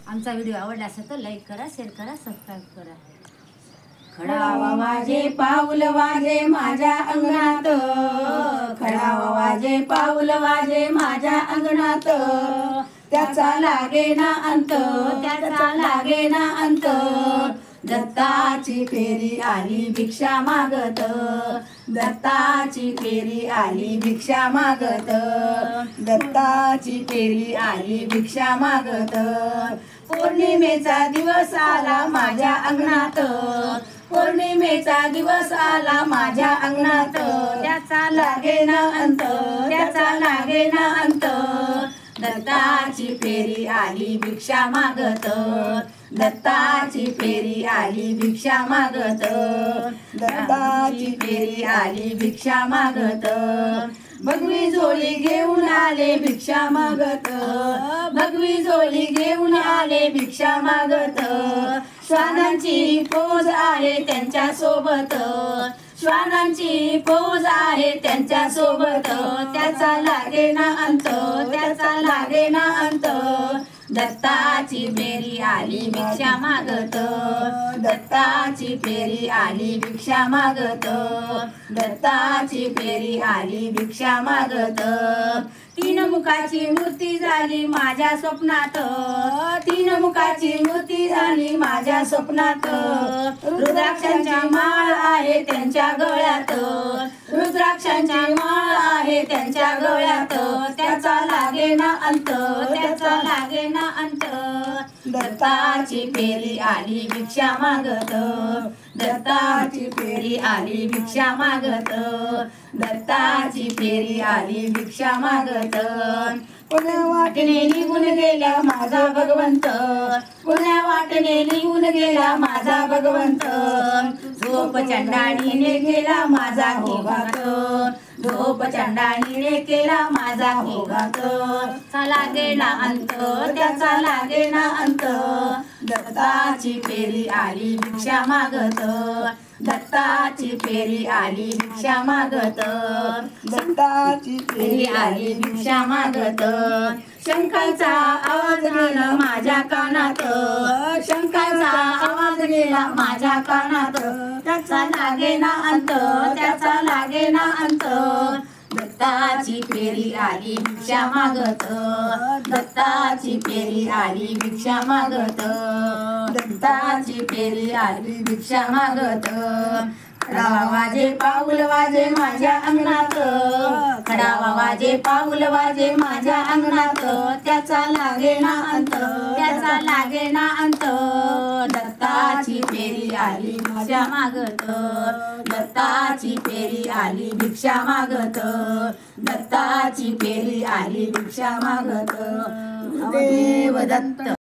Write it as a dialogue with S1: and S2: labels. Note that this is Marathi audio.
S1: आमचा व्हिडिओ आवडला असेल तर लाईक करा, शेअर करा, सबस्क्राईब करा.
S2: खडावा वाजे पाऊल वाजे माझ्या अंगणात, खडावा वाजे पाऊल वाजे माझ्या अंगणात, त्याचा लागे ना अंत, त्याचा लागे ना अंत. दत्ताची फेरी आली भिक्षा मागत, दत्ताची फेरी आली भिक्षा मागत, दत्ताची फेरी आली भिक्षा मागत. पौर्णिमेचा दिवस आला माझ्या अंगणात, पौर्णिमेचा दिवस आला माझ्या अंगणात, त्याचा लागे ना अंत, त्याचा लागे ना अंत. दत्ताची फेरी आली भिक्षा मागत, दत्ताची फेरी आली भिक्षा मागत, दत्ताची फेरी आली भिक्षा मागत. भगवी झोळी घेऊन आले भिक्षा मागत, भगवी झोळी घेऊन आले भिक्षा मागत. श्वानांची फौज आहे त्यांच्या सोबत, श्वानांची फौज आहे त्यांच्या सोबत. त्याचा लागे ना अंत, त्याचा लागे ना अंत. दत्ताची फेरी आली भिक्षा मागत, दत्ताची फेरी आली भिक्षा मागत, दत्ताची फेरी आली भिक्षा मागत. तीन मुखाची मूर्ती झाली माझ्या स्वप्नात, तीन मुखाची मूर्ती झाली माझ्या स्वप्नात. रुद्राक्षांची माळ आहे त्यांच्या गळ्यात, रुद्राक्षांची माळ आहे त्यांच्या गळ्यात. त्याचा लागे ना अंत, त्याचा लागे ना अंत. दत्ताची फेरी आली भिक्षा मागत, दत्ताची फेरी आली भिक्षा मागत, दत्ताची फेरी आली भिक्षा मागत. पुण्या वाटेने निघून गेला माझा भगवंत, पुण्या वाटेने निघून गेला माझा भगवंत. झोप चंडाळीने केला माझा घोघात, झोप चंडाळीने केला माझा घोघात. चला गेला अंत, त्याचा लागे ना अंत. दत्ताची फेरी आली भिक्षा मागत, दत्ताची फेरी आली भिक्षा मागत, दत्ताची फेरी आली भिक्षा मागत. शंखाचा आवाज गेला माझ्या कानात, शंखाचा आवाज गेला माझ्या कानात. त्याचा लागे ना अंत, त्याचा लागे ना अंत. दत्ताची फेरी आली भिक्षा मागत, दत्ताची फेरी आली भिक्षा मागत, दत्ताची फेरी आली भिक्षा मागत. खडावा वाजे पाऊल वाजे माझ्या अंगणात, खडावा वाजे पाऊल वाजे माझ्या अंगणात. त्याचा लागे ना अंत, त्याचा लागे ना अंत. दत्ताची फेरी आली भिक्षा मागत, दत्ताची फेरी आली भिक्षा मागत, दत्ताची फेरी आली भिक्षा मागत. देव दत्त.